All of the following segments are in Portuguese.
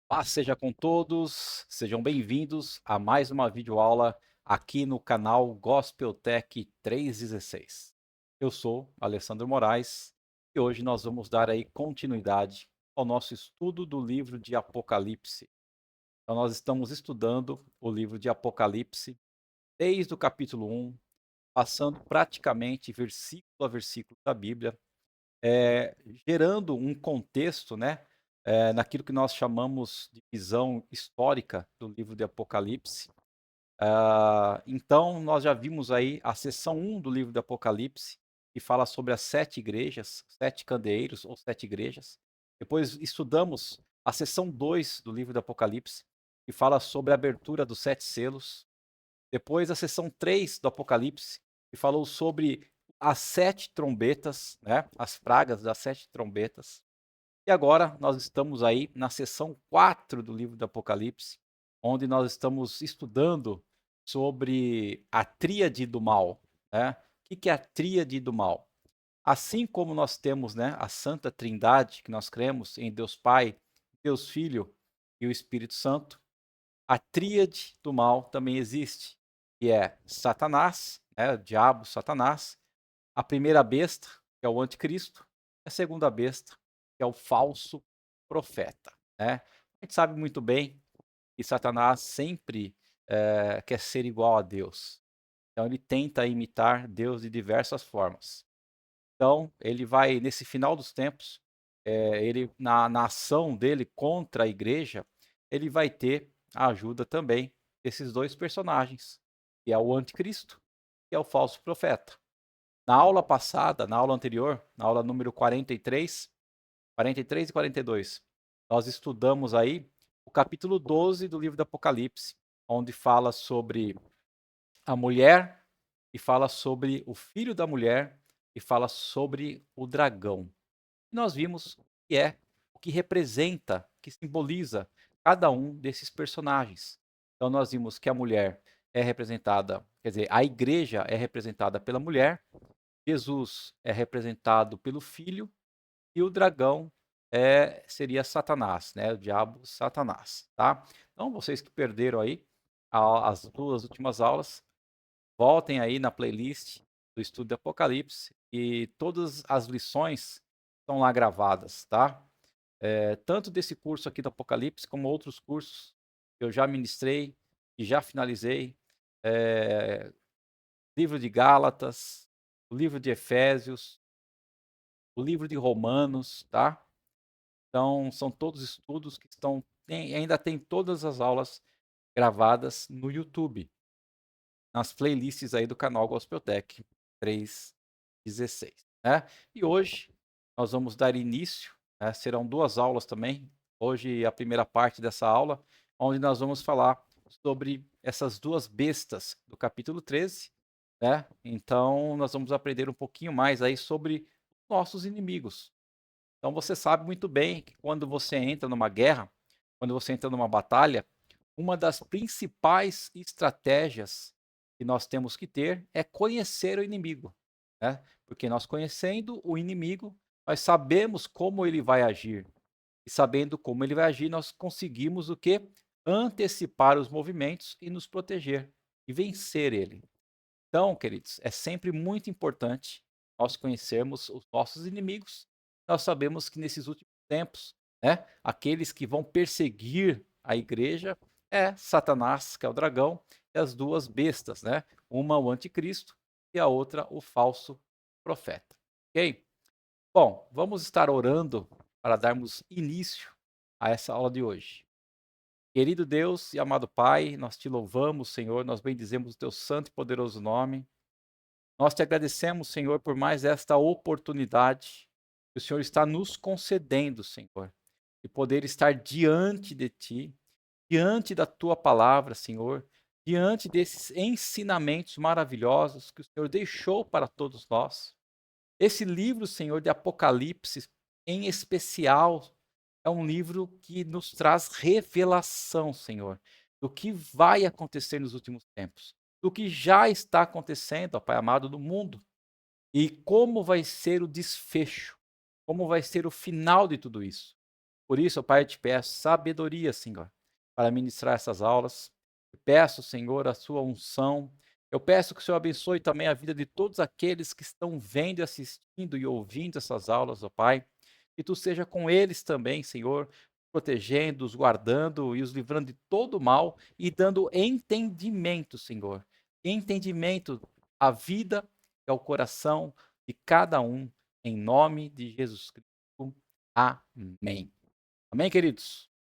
Paz seja com todos, sejam bem-vindos a mais uma videoaula aqui no canal Gospeltech 316. Eu sou Alessandro Moraes e hoje nós vamos dar aí continuidade ao nosso estudo do livro de Apocalipse. Então nós estamos estudando o livro de Apocalipse desde o capítulo 1, passando praticamente versículo a versículo da Bíblia, gerando um contexto, né, naquilo que nós chamamos de visão histórica do livro de Apocalipse. Então, nós já vimos aí a seção 1 do livro de Apocalipse, que fala sobre as 7 igrejas, 7 candeeiros ou 7 igrejas. Depois estudamos a seção 2 do livro de Apocalipse, que fala sobre a abertura dos 7 selos. Depois a seção 3 do Apocalipse, que falou sobre as 7 trombetas, né, as pragas das 7 trombetas. E agora nós estamos aí na seção 4 do livro do Apocalipse, onde nós estamos estudando sobre a tríade do mal, né. O que é a tríade do mal? Assim como nós temos, né, a santa trindade, que nós cremos em Deus Pai, Deus Filho e o Espírito Santo, a tríade do mal também existe, que é Satanás, né, o diabo, Satanás, a primeira besta, que é o anticristo, e a segunda besta, que é o falso profeta, né. A gente sabe muito bem que Satanás sempre, quer ser igual a Deus, então ele tenta imitar Deus de diversas formas. Então, ele vai nesse final dos tempos, ele na ação dele contra a igreja, ele vai ter a ajuda também desses 2 personagens, que é o anticristo e é o falso profeta. Na aula passada, na aula anterior, na aula número 43 e 42, nós estudamos aí o capítulo 12 do livro do Apocalipse, onde fala sobre a mulher e fala sobre o filho da mulher e fala sobre o dragão. Nós vimos o que representa, que simboliza cada um desses personagens. Então nós vimos que a mulher é representada, quer dizer, a igreja é representada pela mulher, Jesus é representado pelo filho e o dragão seria Satanás, né, o diabo Satanás, tá. Então vocês que perderam aí as 2 últimas aulas, voltem aí na playlist do estudo de Apocalipse e todas as lições estão lá gravadas, tá. Tanto desse curso aqui do Apocalipse, como outros cursos que eu já ministrei e já finalizei, eh, livro de Gálatas, o livro de Efésios, o livro de Romanos, tá. Então são todos estudos que ainda tem todas as aulas gravadas no YouTube, nas playlists aí do canal Gospeltech 316, né. E hoje nós vamos dar início, né, serão 2 aulas também, hoje a primeira parte dessa aula, onde nós vamos falar sobre essas 2 bestas do capítulo 13, né. Então nós vamos aprender um pouquinho mais aí sobre nossos inimigos. Então você sabe muito bem que quando você entra numa guerra, quando você entra numa batalha, uma das principais estratégias que nós temos que ter é conhecer o inimigo, né? Porque nós conhecendo o inimigo, nós sabemos como ele vai agir. E sabendo como ele vai agir, nós conseguimos o quê? Antecipar os movimentos e nos proteger e vencer ele. Então, queridos, é sempre muito importante nós conhecermos os nossos inimigos. Nós sabemos que nesses últimos tempos, né, aqueles que vão perseguir a igreja é Satanás, que é o dragão, e as 2 bestas, né? Uma o anticristo e a outra o falso profeta. Ok? Bom, vamos estar orando para darmos início a essa aula de hoje. Querido Deus e amado Pai, nós te louvamos, Senhor, nós bendizemos o teu santo e poderoso nome. Nós te agradecemos, Senhor, por mais esta oportunidade que o Senhor está nos concedendo, Senhor, de poder estar diante de Ti, diante da Tua palavra, Senhor, diante desses ensinamentos maravilhosos que o Senhor deixou para todos nós. Esse livro, Senhor, de Apocalipse, em especial, é um livro que nos traz revelação, Senhor, do que vai acontecer nos últimos tempos, do que já está acontecendo, ó Pai amado, no mundo. E como vai ser o desfecho, como vai ser o final de tudo isso. Por isso, ó Pai, eu te peço sabedoria, Senhor, para ministrar essas aulas. Eu peço, Senhor, a sua unção. Eu peço que o Senhor abençoe também a vida de todos aqueles que estão vendo, assistindo e ouvindo essas aulas, ó Pai. Que tu seja com eles também, Senhor, protegendo-os, guardando e os livrando de todo mal e dando entendimento, Senhor. Entendimento à vida e ao coração de cada um, em nome de Jesus Cristo. Amém. Amém, queridos?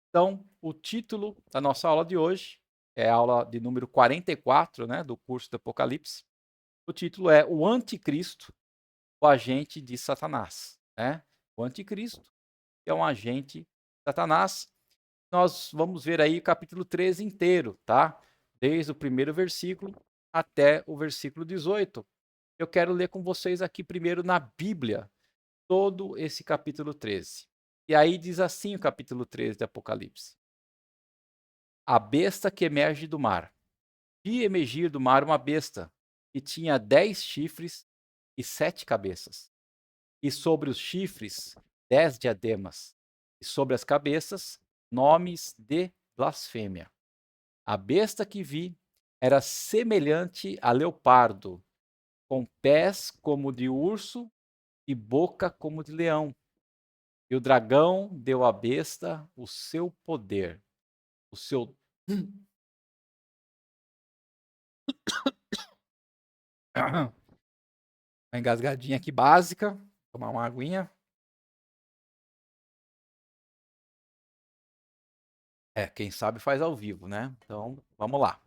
Então, o título da nossa aula de hoje é a aula de número 44, né, do curso do Apocalipse. O título é O Anticristo, o agente de Satanás, né? O Anticristo é um agente de Satanás. Nós vamos ver aí o capítulo 13 inteiro, tá? Desde o primeiro versículo até o versículo 18. Eu quero ler com vocês aqui primeiro na Bíblia, todo esse capítulo 13. E aí diz assim o capítulo 13 de Apocalipse: A besta que emerge do mar. Vi emergir do mar uma besta que tinha 10 chifres e 7 cabeças, e sobre os chifres 10 diademas, e sobre as cabeças nomes de blasfêmia. A besta que vi era semelhante a leopardo, com pés como de urso e boca como de leão. E o dragão deu à besta o seu poder, o seu. Uma engasgadinha aqui básica. Tomar uma aguinha. Quem sabe faz ao vivo, né? Então, vamos lá.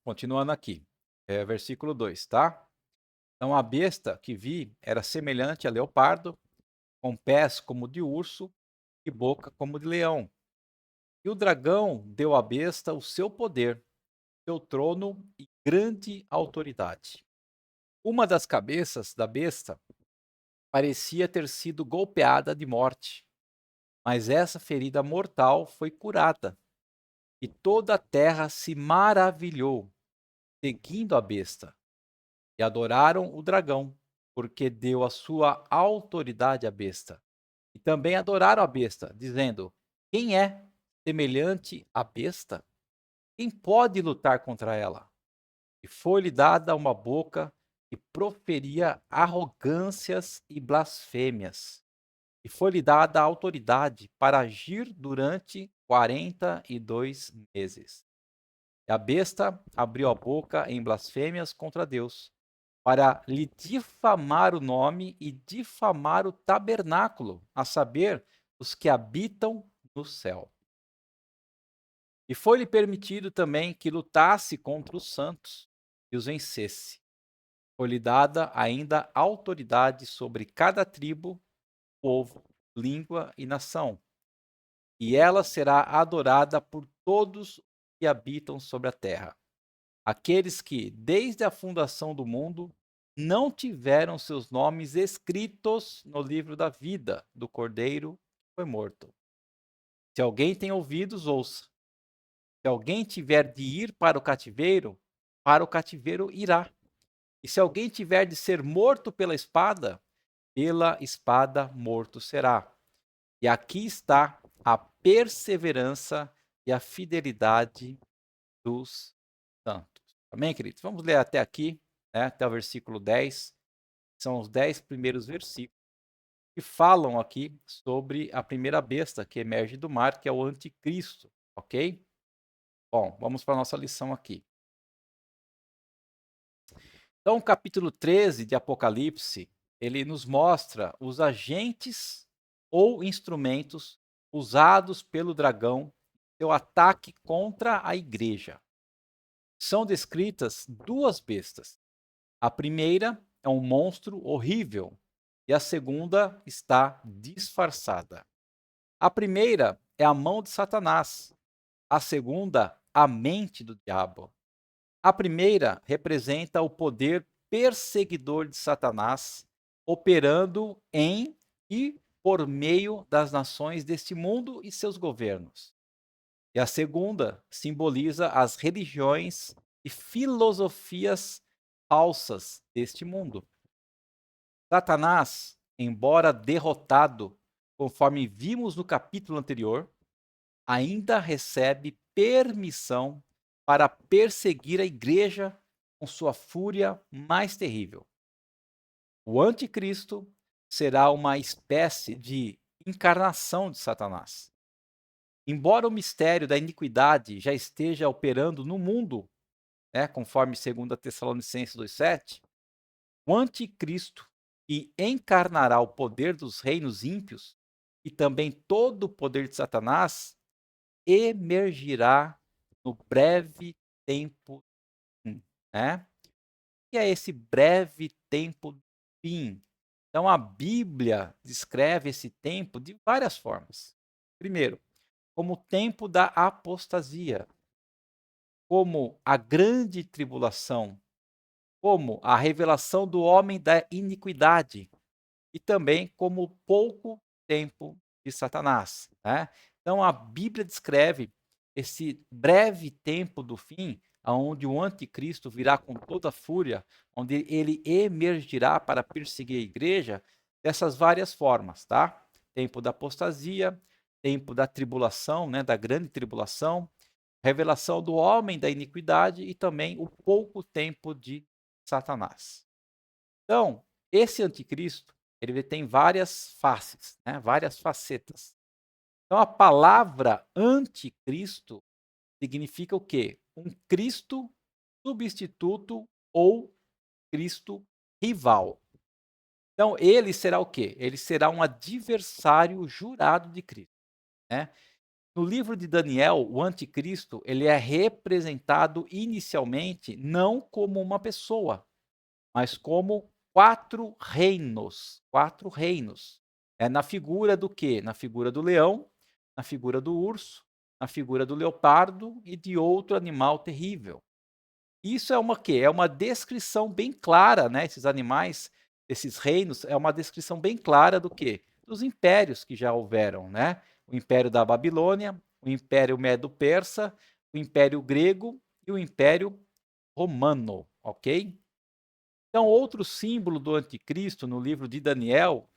Continuando aqui. Versículo 2, tá? Então, a besta que vi era semelhante a leopardo, com pés como de urso e boca como de leão. E o dragão deu à besta o seu poder, seu trono e grande autoridade. Uma das cabeças da besta parecia ter sido golpeada de morte, mas essa ferida mortal foi curada, e toda a terra se maravilhou, seguindo a besta, e adoraram o dragão, porque deu a sua autoridade à besta. E também adoraram a besta, dizendo: Quem é semelhante à besta? Quem pode lutar contra ela? E foi-lhe dada uma boca que proferia arrogâncias e blasfêmias. E foi-lhe dada a autoridade para agir durante 42 meses. E a besta abriu a boca em blasfêmias contra Deus, para lhe difamar o nome e difamar o tabernáculo, a saber, os que habitam no céu. E foi-lhe permitido também que lutasse contra os santos e os vencesse. Foi-lhe dada ainda autoridade sobre cada tribo, povo, língua e nação. E ela será adorada por todos que habitam sobre a terra. Aqueles que, desde a fundação do mundo, não tiveram seus nomes escritos no livro da vida do Cordeiro que foi morto. Se alguém tem ouvidos, ouça. Se alguém tiver de ir para o cativeiro irá. E se alguém tiver de ser morto pela espada morto será. E aqui está a perseverança e a fidelidade dos santos. Amém, queridos? Vamos ler até aqui, né, até o versículo 10. São os 10 primeiros versículos que falam aqui sobre a primeira besta que emerge do mar, que é o anticristo, ok? Bom, vamos para a nossa lição aqui. Então, o capítulo 13 de Apocalipse, ele nos mostra os agentes ou instrumentos usados pelo dragão em seu ataque contra a igreja. São descritas duas bestas. A primeira é um monstro horrível e a segunda está disfarçada. A primeira é a mão de Satanás, a segunda, a mente do diabo. A primeira representa o poder perseguidor de Satanás, operando em e por meio das nações deste mundo e seus governos. E a segunda simboliza as religiões e filosofias falsas deste mundo. Satanás, embora derrotado, conforme vimos no capítulo anterior, ainda recebe permissão para perseguir a igreja com sua fúria mais terrível. O anticristo será uma espécie de encarnação de Satanás. Embora o mistério da iniquidade já esteja operando no mundo, conforme 2 Tessalonicenses 2,7, o anticristo, que encarnará o poder dos reinos ímpios e também todo o poder de Satanás, emergirá no breve tempo do fim, né? E é esse breve tempo do fim. Então a Bíblia descreve esse tempo de várias formas. Primeiro, como o tempo da apostasia, como a grande tribulação, como a revelação do homem da iniquidade e também como pouco tempo de Satanás, né? Então a Bíblia descreve esse breve tempo do fim, aonde o anticristo virá com toda a fúria, onde ele emergirá para perseguir a igreja, dessas várias formas, tá? Tempo da apostasia, tempo da tribulação, né, da grande tribulação, revelação do homem da iniquidade e também o pouco tempo de Satanás. Então, esse anticristo, ele tem várias faces, né, várias facetas. Então, a palavra anticristo significa o quê? Um Cristo substituto ou Cristo rival. Então, ele será o quê? Ele será um adversário jurado de Cristo, né? No livro de Daniel, o anticristo, ele é representado inicialmente não como uma pessoa, mas como 4 reinos, 4 reinos. É na figura do quê? Na figura do leão, na figura do urso, na figura do leopardo e de outro animal terrível. Isso é uma quê? É uma descrição bem clara, né, esses animais, esses reinos, é uma descrição bem clara do quê? Dos impérios que já houveram, né? O Império da Babilônia, o Império Medo-Persa, o Império Grego e o Império Romano, ok? Então, outro símbolo do anticristo no livro de Daniel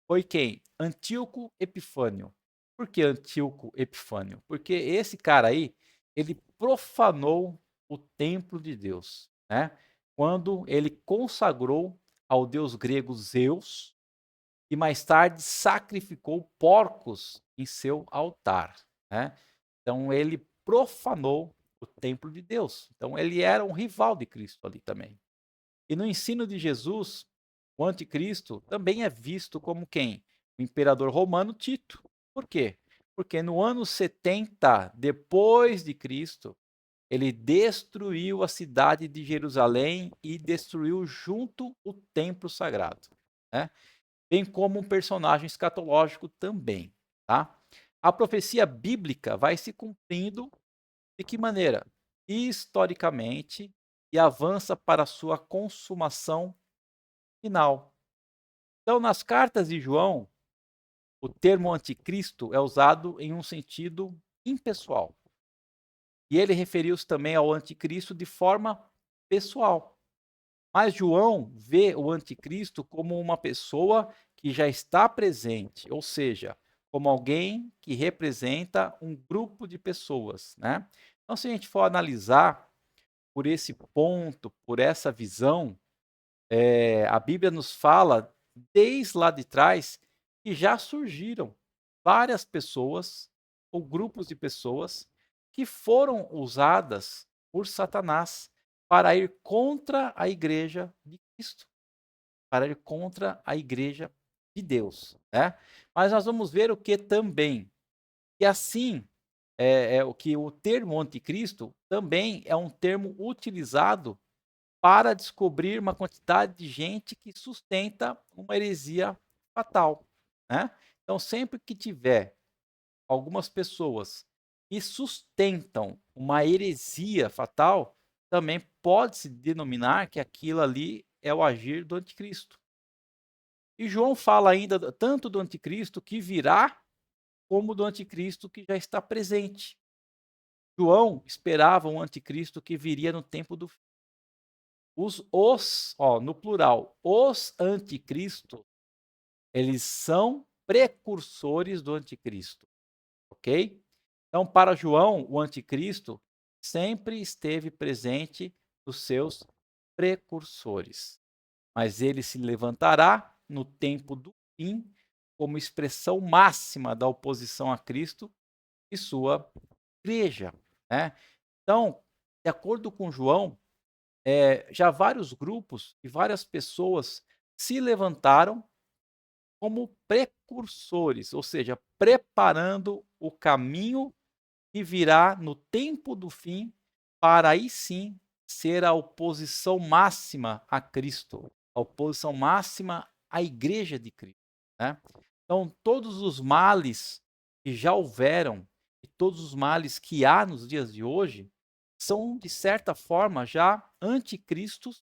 foi quem? Antíoco Epifânio. Por que Antíoco Epifânio? Porque esse cara aí, ele profanou o templo de Deus, né? Quando ele consagrou ao deus grego Zeus e mais tarde sacrificou porcos em seu altar, né? Então ele profanou o templo de Deus. Então ele era um rival de Cristo ali também. E no ensino de Jesus, o anticristo também é visto como quem? O imperador romano Tito. Por quê? Porque no ano 70 depois de Cristo, ele destruiu a cidade de Jerusalém e destruiu junto o templo sagrado, né? Bem como um personagem escatológico também, tá? A profecia bíblica vai se cumprindo de que maneira? Historicamente, e avança para a sua consumação final. Então, nas cartas de João, o termo anticristo é usado em um sentido impessoal. E ele referiu-se também ao anticristo de forma pessoal. Mas João vê o anticristo como uma pessoa que já está presente, ou seja, como alguém que representa um grupo de pessoas, né? Então, se a gente for analisar por esse ponto, por essa visão, a Bíblia nos fala, desde lá de trás, que já surgiram várias pessoas ou grupos de pessoas que foram usadas por Satanás para ir contra a igreja de Cristo, para ir contra a igreja de Deus, né? Mas nós vamos ver o que também, e assim o que o termo anticristo também é um termo utilizado para descobrir uma quantidade de gente que sustenta uma heresia fatal, né? Então, sempre que tiver algumas pessoas que sustentam uma heresia fatal, também pode-se denominar que aquilo ali é o agir do anticristo. E João fala ainda tanto do anticristo que virá, como do anticristo que já está presente. João esperava um anticristo que viria no tempo do no plural, os anticristos, eles são precursores do anticristo, ok? Então, para João, o anticristo sempre esteve presente nos seus precursores, mas ele se levantará no tempo do fim como expressão máxima da oposição a Cristo e sua igreja, né? Então, de acordo com João, já vários grupos e várias pessoas se levantaram como precursores, ou seja, preparando o caminho que virá no tempo do fim, para aí sim ser a oposição máxima a Cristo, a oposição máxima à igreja de Cristo, né? Então, todos os males que já houveram e todos os males que há nos dias de hoje são, de certa forma, já anticristos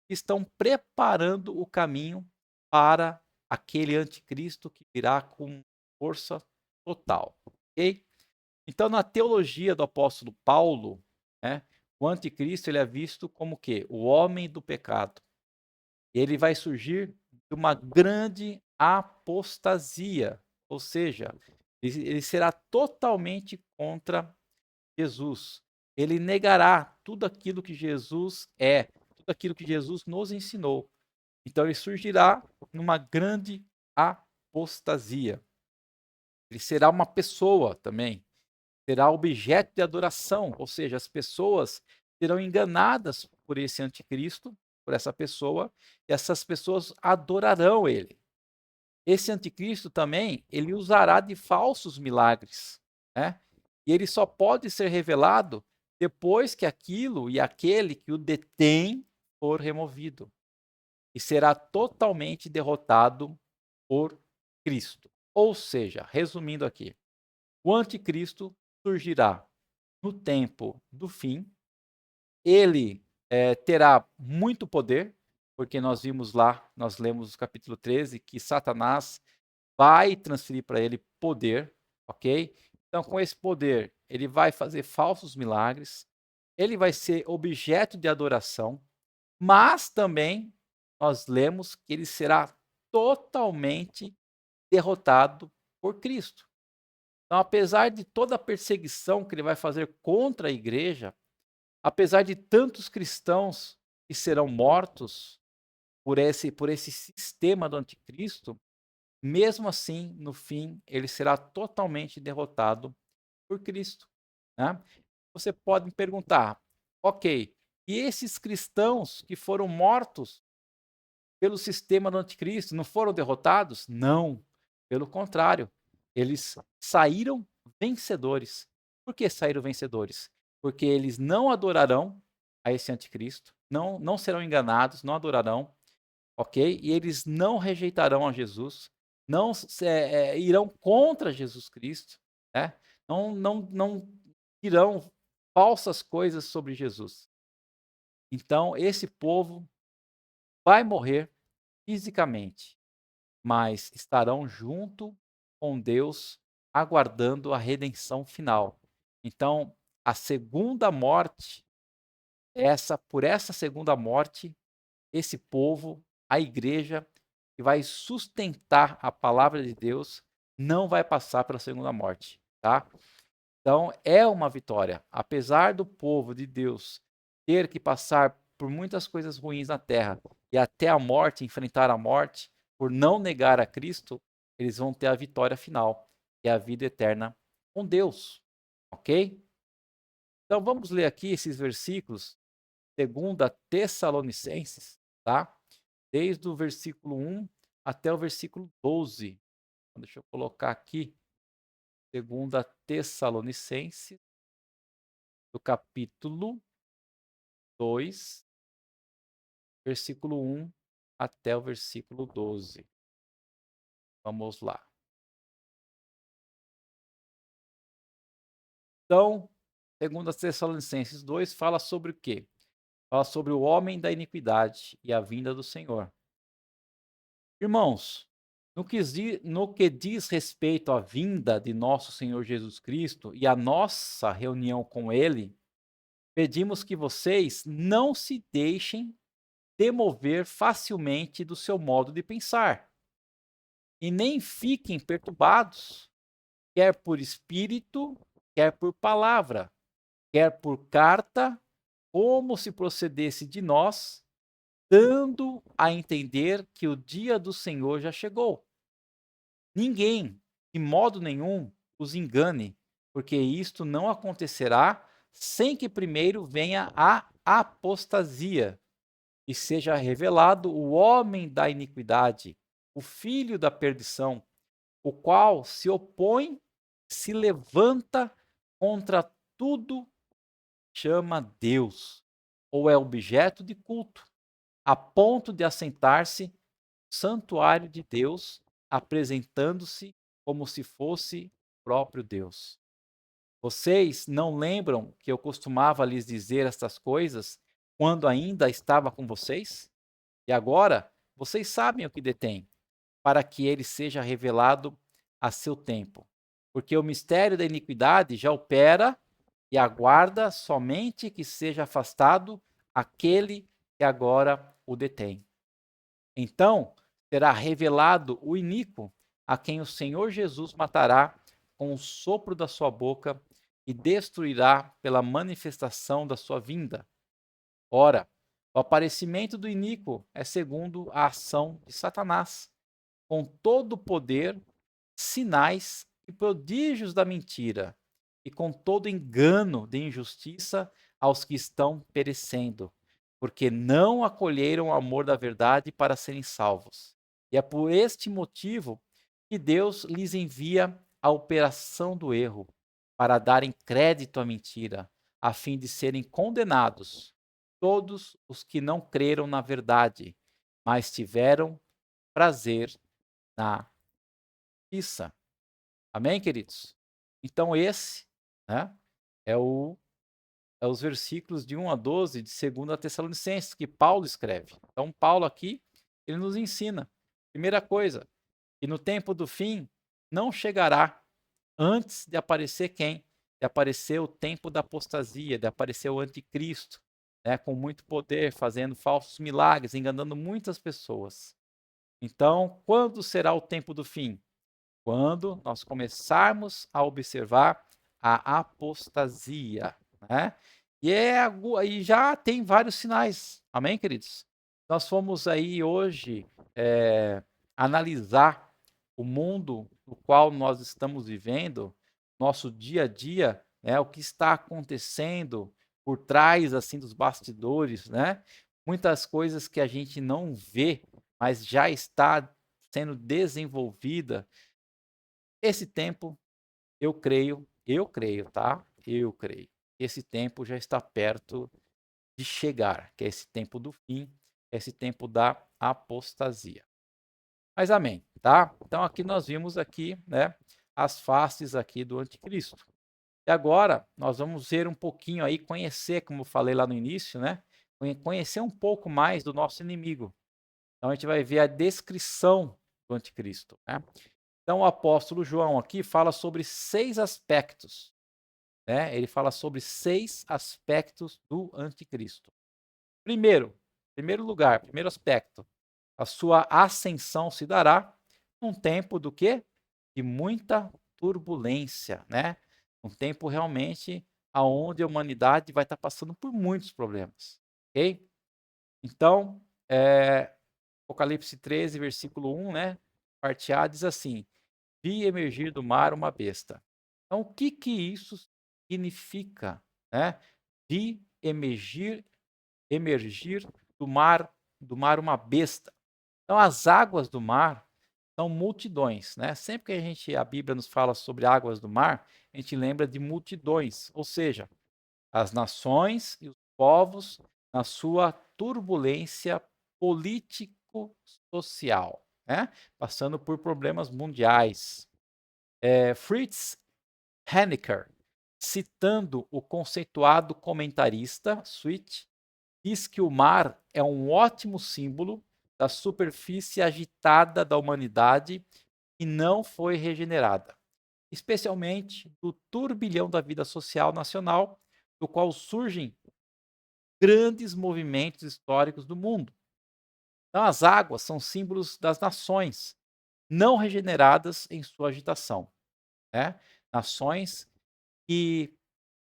que estão preparando o caminho para aquele anticristo que virá com força total, ok? Então, na teologia do apóstolo Paulo, né, o anticristo ele é visto como o quê? O homem do pecado. Ele vai surgir de uma grande apostasia, ou seja, ele será totalmente contra Jesus. Ele negará tudo aquilo que Jesus é, tudo aquilo que Jesus nos ensinou. Então, ele surgirá numa grande apostasia. Ele será uma pessoa também, será objeto de adoração, ou seja, as pessoas serão enganadas por esse anticristo, por essa pessoa, e essas pessoas adorarão ele. Esse anticristo também, ele usará de falsos milagres, né? E ele só pode ser revelado depois que aquilo e aquele que o detém for removido. E será totalmente derrotado por Cristo. Ou seja, resumindo aqui, o anticristo surgirá no tempo do fim, ele terá muito poder, porque nós vimos lá, nós lemos no capítulo 13, que Satanás vai transferir para ele poder, ok? Então, com esse poder, ele vai fazer falsos milagres, ele vai ser objeto de adoração, mas também nós lemos que ele será totalmente derrotado por Cristo. Então, apesar de toda a perseguição que ele vai fazer contra a igreja, apesar de tantos cristãos que serão mortos por esse sistema do anticristo, mesmo assim, no fim, ele será totalmente derrotado por Cristo, né? Você pode me perguntar, ok, e esses cristãos que foram mortos pelo sistema do anticristo não foram derrotados? Não, pelo contrário, eles saíram vencedores. Por que saíram vencedores? Porque eles não adorarão a esse anticristo, não serão enganados, não adorarão, ok? E eles não rejeitarão a Jesus, não irão contra Jesus Cristo, né? Não dirão falsas coisas sobre Jesus. Então, esse povo vai morrer fisicamente, mas estarão junto com Deus, aguardando a redenção final. Então, a segunda morte, por essa segunda morte, esse povo, a igreja, que vai sustentar a palavra de Deus, não vai passar pela segunda morte, tá? Então, é uma vitória. Apesar do povo de Deus ter que passar por muitas coisas ruins na terra e até a morte, enfrentar a morte, por não negar a Cristo, eles vão ter a vitória final, que é a vida eterna com Deus, ok? Então, vamos ler aqui esses versículos, 2 Tessalonicenses, tá? Desde o versículo 1 até o versículo 12. Então, deixa eu colocar aqui, 2 Tessalonicenses, do capítulo 2, versículo 1 até o versículo 12. Vamos lá. Então, 2 Tessalonicenses 2 fala sobre o quê? Fala sobre o homem da iniquidade e a vinda do Senhor. Irmãos, no que diz respeito à vinda de nosso Senhor Jesus Cristo e à nossa reunião com Ele, pedimos que vocês não se deixem demover facilmente do seu modo de pensar e nem fiquem perturbados, quer por espírito, quer por palavra, quer por carta, como se procedesse de nós, dando a entender que o dia do Senhor já chegou. Ninguém, de modo nenhum, os engane, porque isto não acontecerá sem que primeiro venha a apostasia e seja revelado o homem da iniquidade, o filho da perdição, o qual se opõe, se levanta contra tudo, chama Deus, ou é objeto de culto, a ponto de assentar-se no santuário de Deus, apresentando-se como se fosse o próprio Deus. Vocês não lembram que eu costumava lhes dizer estas coisas quando ainda estava com vocês? E agora vocês sabem o que detêm, para que ele seja revelado a seu tempo. Porque o mistério da iniquidade já opera e aguarda somente que seja afastado aquele que agora o detém. Então será revelado o iníquo, a quem o Senhor Jesus matará com o sopro da sua boca e destruirá pela manifestação da sua vinda. Ora, o aparecimento do iníquo é segundo a ação de Satanás, com todo o poder, sinais e prodígios da mentira, e com todo engano de injustiça aos que estão perecendo, porque não acolheram o amor da verdade para serem salvos. E é por este motivo que Deus lhes envia a operação do erro, para darem crédito à mentira, a fim de serem condenados todos os que não creram na verdade, mas tiveram prazer na justiça. Amém, queridos? Então esse, né, é o é os versículos de 1 a 12 de 2 Tessalonicenses que Paulo escreve. Então Paulo aqui, ele nos ensina, primeira coisa, que no tempo do fim não chegará antes de aparecer quem? De aparecer o tempo da apostasia, de aparecer o anticristo, né, com muito poder, fazendo falsos milagres, enganando muitas pessoas. Então, quando será o tempo do fim? Quando nós começarmos a observar a apostasia, né? E já tem vários sinais, amém, queridos? Nós fomos aí hoje analisar o mundo no qual nós estamos vivendo, nosso dia a dia, né? O que está acontecendo por trás assim dos bastidores, né? Muitas coisas que a gente não vê, mas já está sendo desenvolvida. Esse tempo, eu creio, tá? Eu creio. Esse tempo já está perto de chegar, que é esse tempo do fim, esse tempo da apostasia. Mas amém, tá? Então aqui nós vimos aqui, né, as faces aqui do anticristo. E agora nós vamos ver um pouquinho aí, conhecer, como eu falei lá no início, né? Conhecer um pouco mais do nosso inimigo. Então a gente vai ver a descrição do anticristo, né? Então o apóstolo João aqui fala sobre 6 aspectos, né? Ele fala sobre 6 aspectos do anticristo. Primeiro lugar, primeiro aspecto, a sua ascensão se dará num tempo do quê? De muita turbulência, né? Um tempo realmente aonde a humanidade vai estar passando por muitos problemas, ok? Então, Apocalipse 13, versículo 1, né? Parte A diz assim: vi emergir do mar uma besta. Então, o que que isso significa, né? Vi emergir do mar uma besta. Então, as águas do mar são multidões, né? Sempre que a Bíblia nos fala sobre águas do mar, a gente lembra de multidões, ou seja, as nações e os povos na sua turbulência político-social, né? Passando por problemas mundiais. Fritz Henniker, citando o conceituado comentarista Sweet, diz que o mar é um ótimo símbolo da superfície agitada da humanidade que não foi regenerada, especialmente do turbilhão da vida social nacional, do qual surgem grandes movimentos históricos do mundo. Então, as águas são símbolos das nações, não regeneradas em sua agitação, né? Nações que,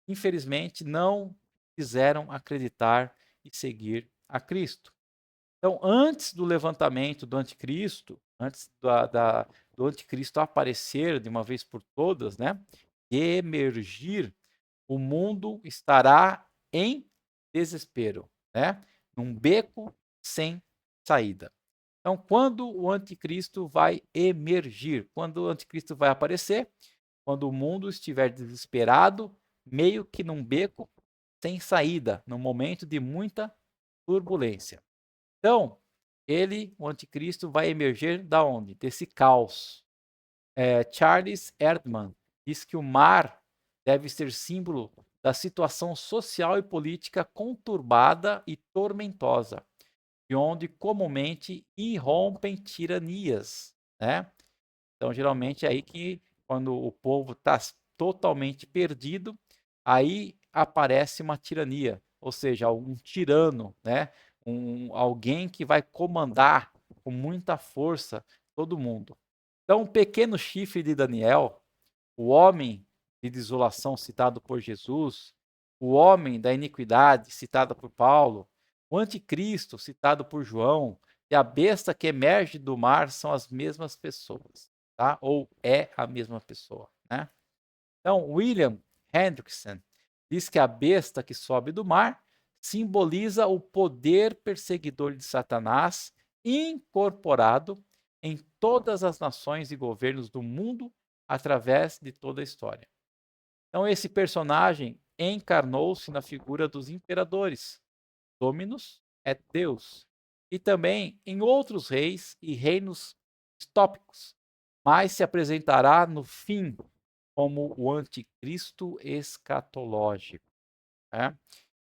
infelizmente, não quiseram acreditar e seguir a Cristo. Então, antes do levantamento do anticristo, antes do anticristo aparecer de uma vez por todas, né, e emergir, o mundo estará em desespero, né, num beco sem saída. Então, quando o anticristo vai emergir? Quando o anticristo vai aparecer? Quando o mundo estiver desesperado, meio que num beco sem saída, num momento de muita turbulência. Então, o anticristo, vai emerger da onde? Desse caos. Charles Erdmann diz que o mar deve ser símbolo da situação social e política conturbada e tormentosa, de onde comumente irrompem tiranias, né? Então, geralmente é aí que, quando o povo está totalmente perdido, aí aparece uma tirania, ou seja, um tirano, né? Alguém que vai comandar com muita força todo mundo. Então, o pequeno chifre de Daniel, o homem de desolação citado por Jesus, o homem da iniquidade citado por Paulo, o anticristo citado por João e a besta que emerge do mar são as mesmas pessoas, tá? Ou é a mesma pessoa, né? Então, William Hendrickson diz que a besta que sobe do mar simboliza o poder perseguidor de Satanás incorporado em todas as nações e governos do mundo através de toda a história. Então, esse personagem encarnou-se na figura dos imperadores. Dominus é Deus. E também em outros reis e reinos distópicos, mas se apresentará no fim como o anticristo escatológico. Né?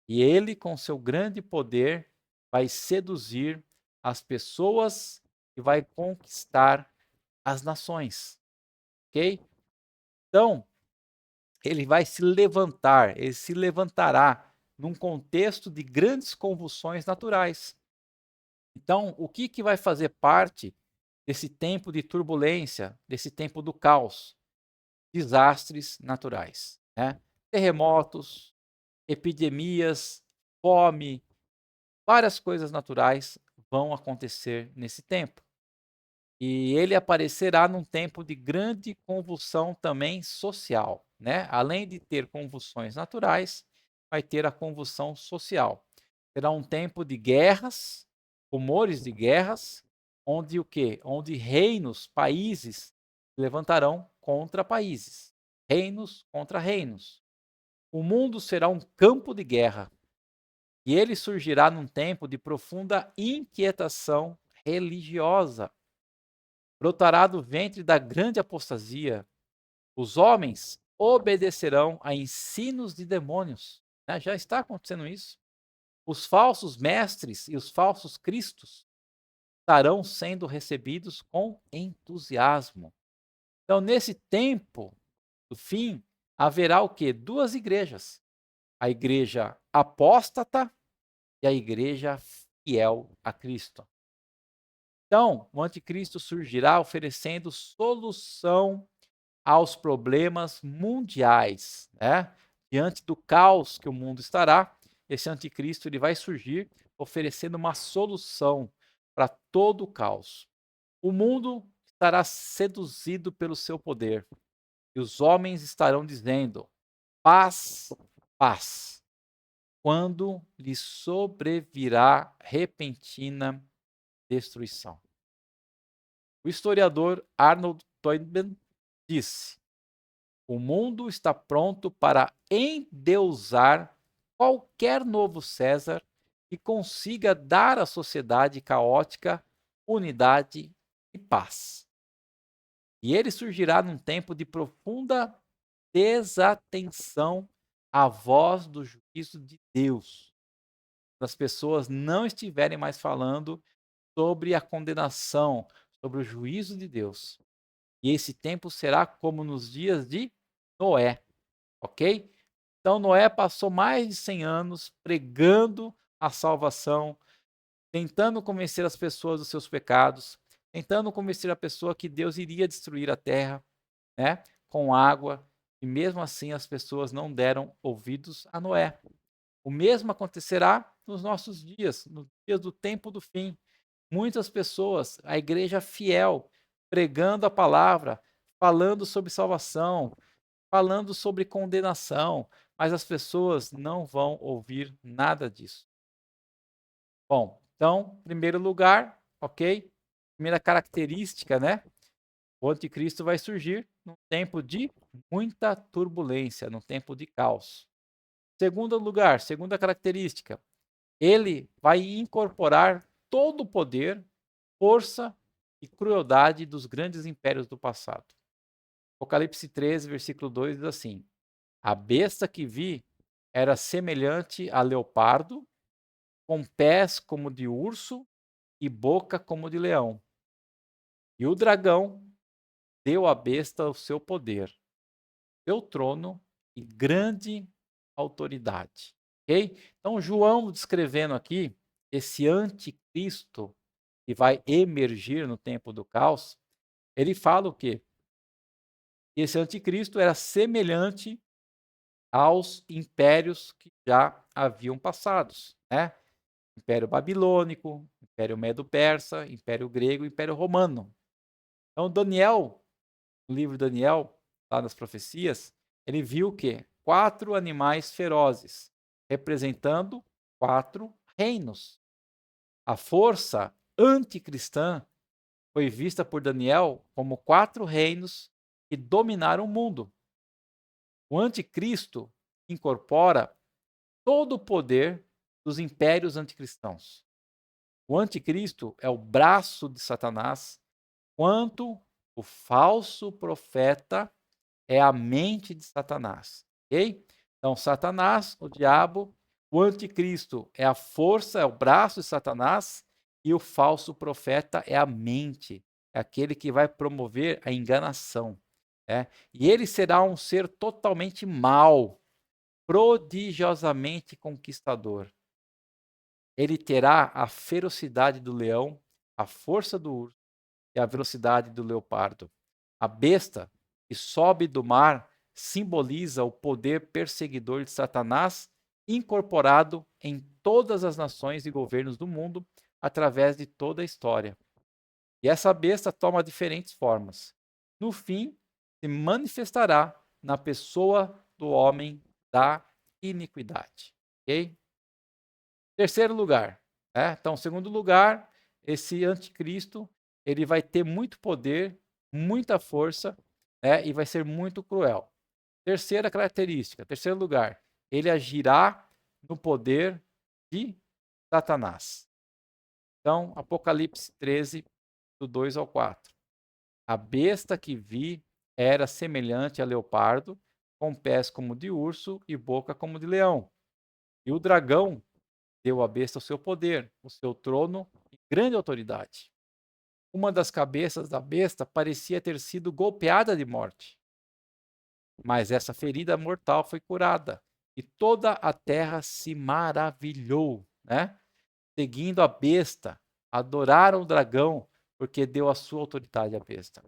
E ele, com seu grande poder, vai seduzir as pessoas e vai conquistar as nações. Ok? Então, ele vai se levantar, ele se levantará num contexto de grandes convulsões naturais. Então, o que vai fazer parte desse tempo de turbulência, desse tempo do caos? Desastres naturais, né? Terremotos, epidemias, fome, várias coisas naturais vão acontecer nesse tempo. E ele aparecerá num tempo de grande convulsão também social, né? Além de ter convulsões naturais, vai ter a convulsão social. Será um tempo de guerras, rumores de guerras, onde o quê? Onde reinos, países se levantarão contra países, reinos contra reinos. O mundo será um campo de guerra e ele surgirá num tempo de profunda inquietação religiosa. Brotará do ventre da grande apostasia. Os homens obedecerão a ensinos de demônios. Já está acontecendo isso. Os falsos mestres e os falsos cristos estarão sendo recebidos com entusiasmo. Então, nesse tempo do fim, haverá o quê? Duas igrejas. A igreja apóstata e a igreja fiel a Cristo. Então, o anticristo surgirá oferecendo solução aos problemas mundiais, né? Diante do caos que o mundo estará, esse anticristo ele vai surgir oferecendo uma solução para todo o caos. O mundo estará seduzido pelo seu poder e os homens estarão dizendo: paz, paz, quando lhe sobrevirá repentina destruição. O historiador Arnold Toynbee disse: o mundo está pronto para endeusar qualquer novo César que consiga dar à sociedade caótica unidade e paz. E ele surgirá num tempo de profunda desatenção à voz do juízo de Deus. As pessoas não estiverem mais falando sobre a condenação, sobre o juízo de Deus. E esse tempo será como nos dias de Noé, ok? Então Noé passou mais de 100 anos pregando a salvação, tentando convencer as pessoas dos seus pecados, tentando convencer a pessoa que Deus iria destruir a terra, né, com água, e mesmo assim as pessoas não deram ouvidos a Noé. O mesmo acontecerá nos nossos dias, nos dias do tempo do fim. Muitas pessoas, a igreja fiel, pregando a palavra, falando sobre salvação, falando sobre condenação, mas as pessoas não vão ouvir nada disso. Bom, então, em primeiro lugar, ok? Primeira característica, né? O anticristo vai surgir num tempo de muita turbulência, num tempo de caos. Segundo lugar, segunda característica, ele vai incorporar todo o poder, força e crueldade dos grandes impérios do passado. Apocalipse 13, versículo 2 diz assim: A besta que vi era semelhante a leopardo, com pés como de urso e boca como de leão. E o dragão deu à besta o seu poder, seu trono e grande autoridade. Ok? Então, João descrevendo aqui esse anticristo que vai emergir no tempo do caos, ele fala o quê? Esse anticristo era semelhante aos impérios que já haviam passados, né? Império Babilônico, Império Medo-Persa, Império Grego, Império Romano. Então, Daniel, no livro de Daniel, lá nas profecias, ele viu o quê? 4 animais ferozes, representando 4 reinos. A força anticristã foi vista por Daniel como 4 reinos que dominaram o mundo. O anticristo incorpora todo o poder dos impérios anticristãos. O anticristo é o braço de Satanás, quanto o falso profeta é a mente de Satanás. Ok? Então, Satanás, o diabo, o anticristo é a força, é o braço de Satanás, e o falso profeta é a mente, é aquele que vai promover a enganação. Né? E ele será um ser totalmente mau, prodigiosamente conquistador. Ele terá a ferocidade do leão, a força do urso e a velocidade do leopardo. A besta que sobe do mar simboliza o poder perseguidor de Satanás, incorporado em todas as nações e governos do mundo através de toda a história. E essa besta toma diferentes formas. No fim, se manifestará na pessoa do homem da iniquidade. Ok? Terceiro lugar. Então, segundo lugar, esse anticristo ele vai ter muito poder, muita força, e vai ser muito cruel. Terceira característica, terceiro lugar, ele agirá no poder de Satanás. Então, Apocalipse 13, do 2 ao 4. A besta que vi era semelhante a leopardo, com pés como de urso e boca como de leão. E o dragão deu à besta o seu poder, o seu trono e grande autoridade. Uma das cabeças da besta parecia ter sido golpeada de morte, mas essa ferida mortal foi curada e toda a terra se maravilhou, né? Seguindo a besta, adoraram o dragão porque deu a sua autoridade à besta.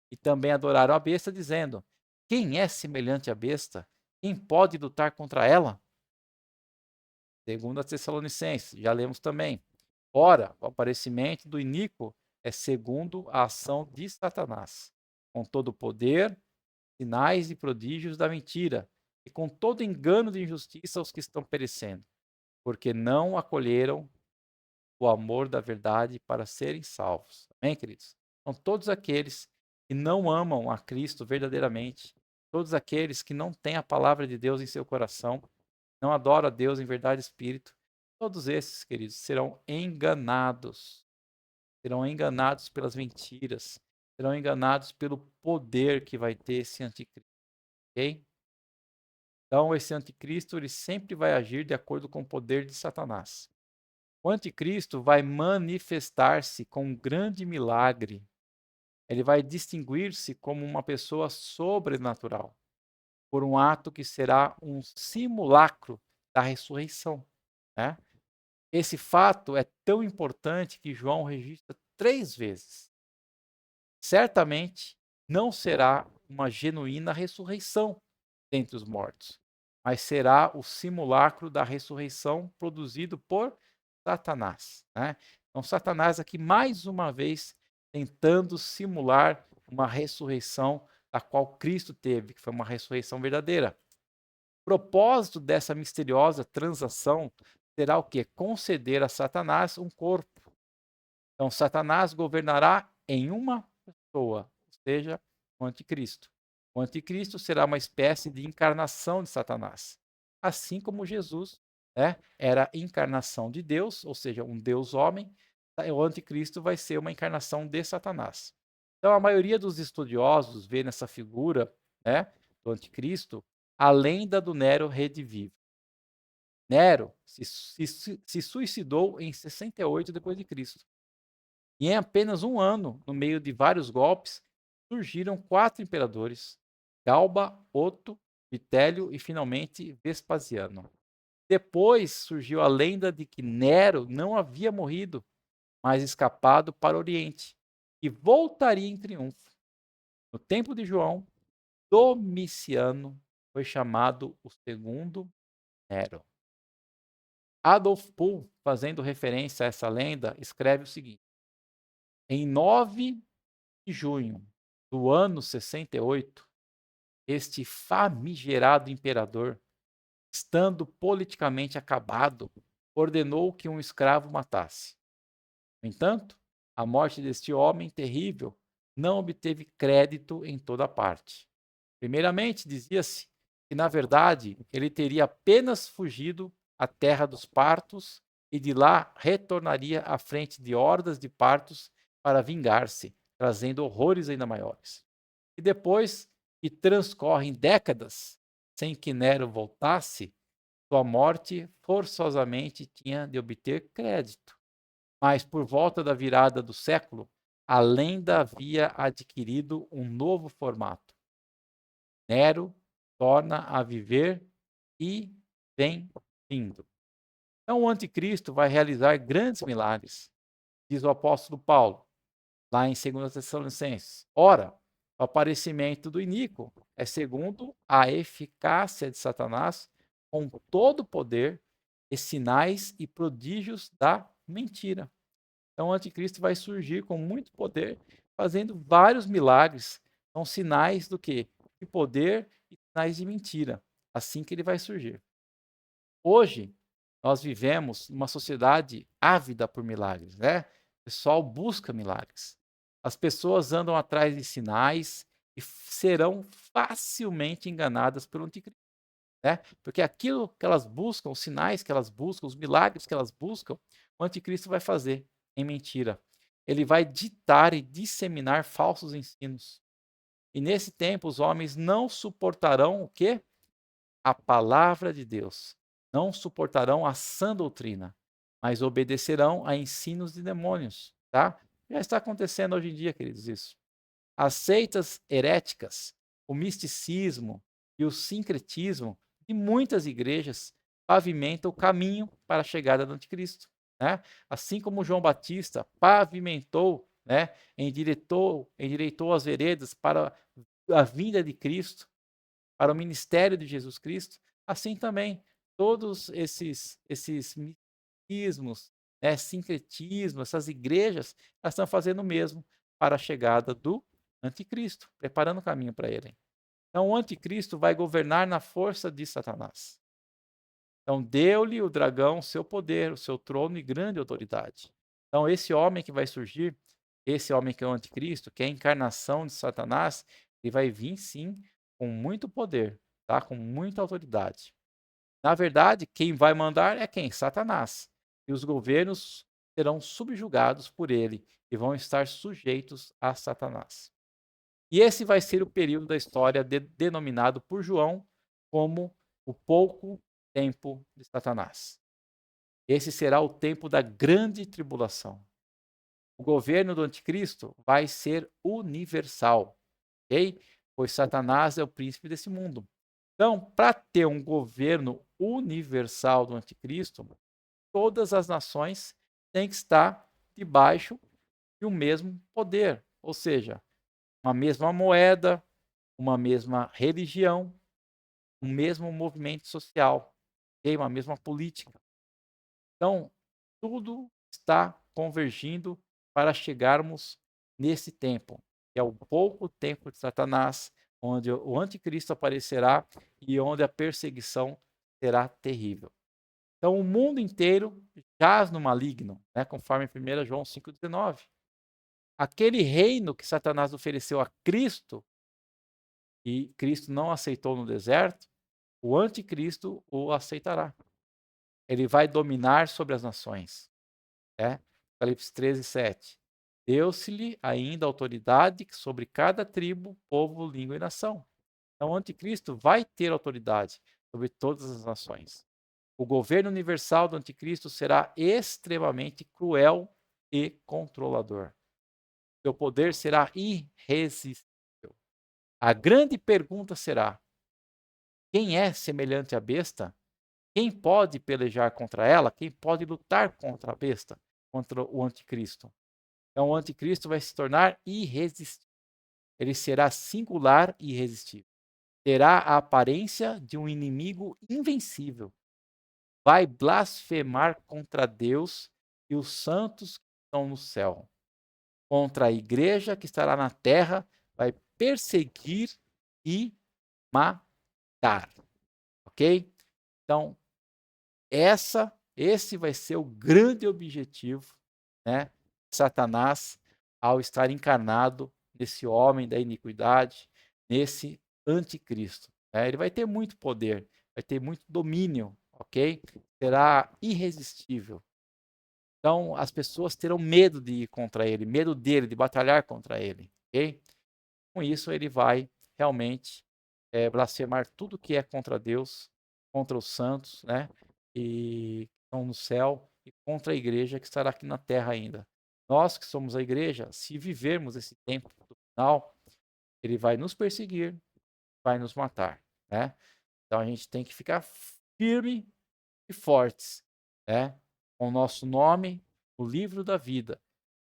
E também adoraram a besta dizendo: quem é semelhante à besta? Quem pode lutar contra ela? Segundo a Tessalonicenses, já lemos também. Ora, o aparecimento do iníquo é segundo a ação de Satanás, com todo o poder, sinais e prodígios da mentira, e com todo engano de injustiça aos que estão perecendo, porque não acolheram o amor da verdade para serem salvos. Amém, queridos? São todos aqueles que não amam a Cristo verdadeiramente, todos aqueles que não têm a palavra de Deus em seu coração, não adoram a Deus em verdade e espírito, todos esses, queridos, serão enganados pelas mentiras, serão enganados pelo poder que vai ter esse anticristo, ok? Então, esse anticristo, ele sempre vai agir de acordo com o poder de Satanás. O anticristo vai manifestar-se com um grande milagre. Ele vai distinguir-se como uma pessoa sobrenatural, por um ato que será um simulacro da ressurreição, né? Esse fato é tão importante que João registra 3 vezes. certamente não será uma genuína ressurreição dentre os mortos, mas será o simulacro da ressurreição produzido por Satanás, né? Então, Satanás aqui mais uma vez tentando simular uma ressurreição da qual Cristo teve, que foi uma ressurreição verdadeira. O propósito dessa misteriosa transação será o quê? Conceder a Satanás um corpo. Então, Satanás governará em uma pessoa, ou seja, o anticristo. O anticristo será uma espécie de encarnação de Satanás, assim como Jesus, né, era a encarnação de Deus, ou seja, um Deus homem. O anticristo vai ser uma encarnação de Satanás. Então, a maioria dos estudiosos vê nessa figura, né, do anticristo, a lenda do Nero redivivo. Nero se suicidou em 68 depois de Cristo. E em apenas um ano, no meio de vários golpes, surgiram 4 imperadores: Galba, Otto, Vitélio e finalmente Vespasiano. Depois surgiu a lenda de que Nero não havia morrido, mas escapado para o Oriente, e voltaria em triunfo. No tempo de João, Domiciano foi chamado o segundo Nero. Adolf Pohl, fazendo referência a essa lenda, escreve o seguinte: em 9 de junho do ano 68, este famigerado imperador, estando politicamente acabado, ordenou que um escravo matasse. No entanto, a morte deste homem terrível não obteve crédito em toda parte. Primeiramente, dizia-se que, na verdade, ele teria apenas fugido à terra dos partos e de lá retornaria à frente de hordas de partos para vingar-se, trazendo horrores ainda maiores. E depois que transcorrem décadas sem que Nero voltasse, sua morte forçosamente tinha de obter crédito. Mas por volta da virada do século, a lenda havia adquirido um novo formato. Nero torna a viver e vem vindo. Então o anticristo vai realizar grandes milagres, diz o apóstolo Paulo, lá em 2 Tessalonicenses. Ora, o aparecimento do iníquo é segundo a eficácia de Satanás, com todo o poder e sinais e prodígios da mentira. Então o anticristo vai surgir com muito poder, fazendo vários milagres. São sinais do quê? De poder e sinais de mentira. Assim que ele vai surgir. Hoje, nós vivemos numa sociedade ávida por milagres, né? O pessoal busca milagres. As pessoas andam atrás de sinais e serão facilmente enganadas pelo anticristo, né? Porque aquilo que elas buscam, os sinais que elas buscam, os milagres que elas buscam, o anticristo vai fazer em mentira. Ele vai ditar e disseminar falsos ensinos. E nesse tempo os homens não suportarão o quê? A palavra de Deus. Não suportarão a sã doutrina, mas obedecerão a ensinos de demônios, tá? Já está acontecendo hoje em dia, queridos, isso. As seitas heréticas, o misticismo e o sincretismo de muitas igrejas pavimentam o caminho para a chegada do anticristo, né? Assim como João Batista pavimentou, né, endireitou as veredas para a vinda de Cristo, para o ministério de Jesus Cristo, assim também todos esses misticismos, né, sincretismo, essas igrejas, elas estão fazendo o mesmo para a chegada do anticristo, preparando o caminho para ele. Então, o anticristo vai governar na força de Satanás. Então, deu-lhe o dragão o seu poder, o seu trono e grande autoridade. Então, esse homem que vai surgir, esse homem que é o anticristo, que é a encarnação de Satanás, ele vai vir sim com muito poder, tá? Com muita autoridade. Na verdade, quem vai mandar é quem? Satanás. E os governos serão subjugados por ele e vão estar sujeitos a Satanás. E esse vai ser o período da história denominado por João como o pouco tempo de Satanás. Esse será o tempo da grande tribulação. O governo do anticristo vai ser universal, ok? Pois Satanás é o príncipe desse mundo. Então, para ter um governo universal do anticristo, todas as nações têm que estar debaixo de um mesmo poder. Ou seja, uma mesma moeda, uma mesma religião, um mesmo movimento social, okay? Uma mesma política. Então, tudo está convergindo para chegarmos nesse tempo, que é o pouco tempo de Satanás, onde o anticristo aparecerá e onde a perseguição será terrível. Então, o mundo inteiro jaz no maligno, né? Conforme 1 João 5,19. Aquele reino que Satanás ofereceu a Cristo, e Cristo não aceitou no deserto, o anticristo o aceitará. Ele vai dominar sobre as nações. Né? Apocalipse 13:7. Deu-se-lhe ainda autoridade sobre cada tribo, povo, língua e nação. Então, o anticristo vai ter autoridade sobre todas as nações. O governo universal do anticristo será extremamente cruel e controlador. Seu poder será irresistível. A grande pergunta será: quem é semelhante à besta? Quem pode pelejar contra ela? Quem pode lutar contra a besta? Contra o anticristo? Então, o anticristo vai se tornar irresistível. Ele será singular e irresistível. Terá a aparência de um inimigo invencível. Vai blasfemar contra Deus e os santos que estão no céu. Contra a igreja que estará na terra, vai perseguir e matar. Ok? Então, esse vai ser o grande objetivo, né, de Satanás ao estar encarnado nesse homem da iniquidade, nesse anticristo. Né? Ele vai ter muito poder, vai ter muito domínio, ok? Será irresistível. Então, as pessoas terão medo de ir contra ele, medo dele, de batalhar contra ele, ok? Com isso, ele vai realmente blasfemar tudo que é contra Deus, contra os santos, né? E que estão no céu e contra a igreja que estará aqui na terra ainda. Nós que somos a igreja, se vivermos esse tempo do final, ele vai nos perseguir, vai nos matar, né? Então a gente tem que ficar firme e fortes, né? Com o nosso nome no livro da vida.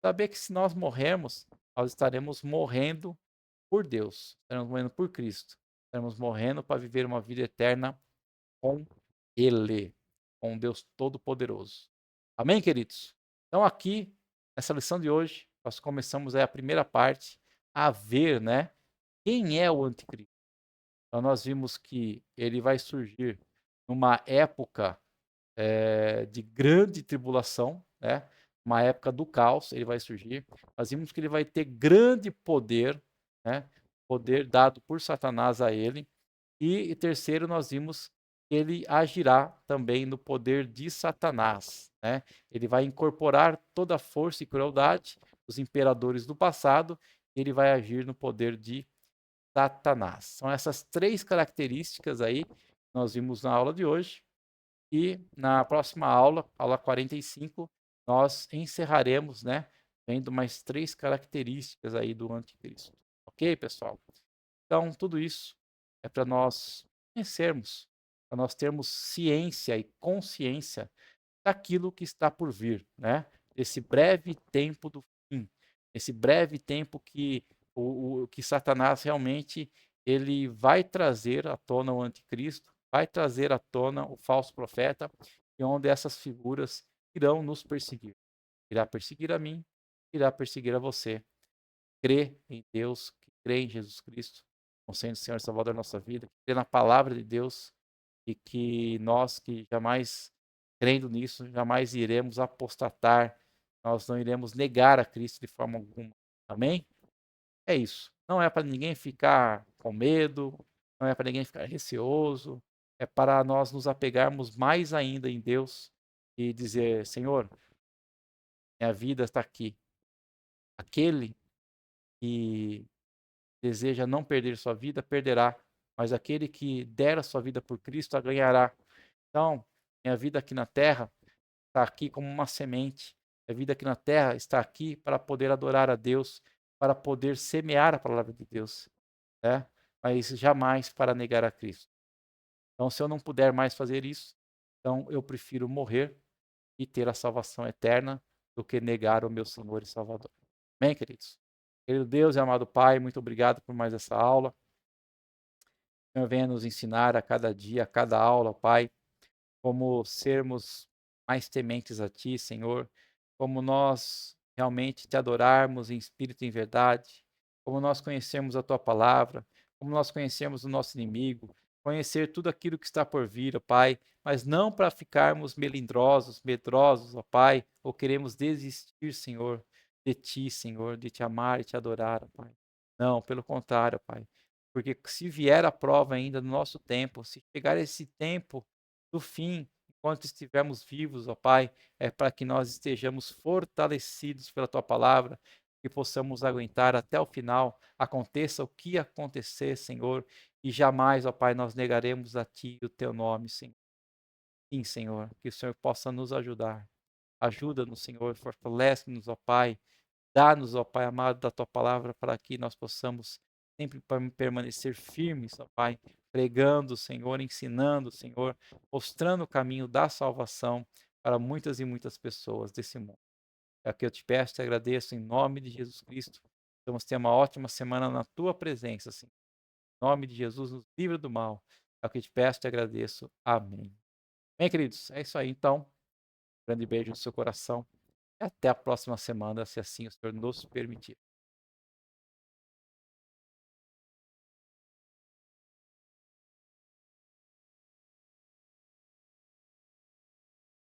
Saber que se nós morrermos, nós estaremos morrendo por Deus, estaremos morrendo por Cristo, estaremos morrendo para viver uma vida eterna com Ele, com Deus Todo-Poderoso. Amém, queridos? Então, aqui, nessa lição de hoje, nós começamos a primeira parte a ver, né, quem é o anticristo. Então, nós vimos que ele vai surgir numa época de grande tribulação, né? Uma época do caos, ele vai surgir. Nós vimos que ele vai ter grande poder, né? Poder dado por Satanás a ele. E terceiro, nós vimos que ele agirá também no poder de Satanás, né? Ele vai incorporar toda a força e crueldade dos imperadores do passado, e ele vai agir no poder de Satanás. São essas três características aí que nós vimos na aula de hoje. E na próxima aula, aula 45, nós encerraremos, né, vendo mais três características aí do anticristo. Ok, pessoal? Então, tudo isso é para nós conhecermos, para nós termos ciência e consciência daquilo que está por vir, né? Esse breve tempo do fim, esse breve tempo que que Satanás realmente ele vai trazer à tona o anticristo, vai trazer à tona o falso profeta, e onde essas figuras irão nos perseguir. Irá perseguir a mim, irá perseguir a você. Crê em Deus, que crê em Jesus Cristo, como sendo o Senhor e Salvador da nossa vida, que crê na palavra de Deus, e que nós que jamais, crendo nisso, jamais iremos apostatar, nós não iremos negar a Cristo de forma alguma. Amém? É isso. Não é para ninguém ficar com medo, não é para ninguém ficar receoso, é para nós nos apegarmos mais ainda em Deus e dizer: Senhor, minha vida está aqui. Aquele que deseja não perder sua vida, perderá, mas aquele que der a sua vida por Cristo, a ganhará. Então, minha vida aqui na terra está aqui como uma semente. A vida aqui na terra está aqui para poder adorar a Deus, para poder semear a palavra de Deus, né? Mas jamais para negar a Cristo. Então, se eu não puder mais fazer isso, então eu prefiro morrer e ter a salvação eterna do que negar o meu Senhor e Salvador. Amém, queridos? Querido Deus e amado Pai, muito obrigado por mais essa aula. O Senhor venha nos ensinar a cada dia, a cada aula, Pai, como sermos mais tementes a Ti, Senhor, como nós realmente te adorarmos em espírito e em verdade, como nós conhecemos a Tua palavra, como nós conhecemos o nosso inimigo, conhecer tudo aquilo que está por vir, ó Pai, mas não para ficarmos melindrosos, medrosos, ó Pai, ou queremos desistir, Senhor, de Ti, Senhor, de Te amar e Te adorar, ó Pai. Não, pelo contrário, Pai, porque se vier a prova ainda no nosso tempo, se chegar esse tempo do fim, enquanto estivermos vivos, ó Pai, é para que nós estejamos fortalecidos pela Tua palavra, que possamos aguentar até o final, aconteça o que acontecer, Senhor, e jamais, ó Pai, nós negaremos a Ti e o Teu nome, Senhor. Sim, Senhor, que o Senhor possa nos ajudar. Ajuda-nos, Senhor, fortalece-nos, ó Pai, dá-nos, ó Pai amado, da Tua palavra, para que nós possamos sempre permanecer firmes, ó Pai, pregando, Senhor, ensinando, Senhor, mostrando o caminho da salvação para muitas e muitas pessoas desse mundo. É o que eu te peço, te agradeço em nome de Jesus Cristo. Vamos ter uma ótima semana na Tua presença, Senhor. Em nome de Jesus, nos livra do mal. É o que eu te peço, te agradeço. Amém. Bem, queridos, é isso aí então. Grande beijo no seu coração. E até a próxima semana, se assim o Senhor nos permitir.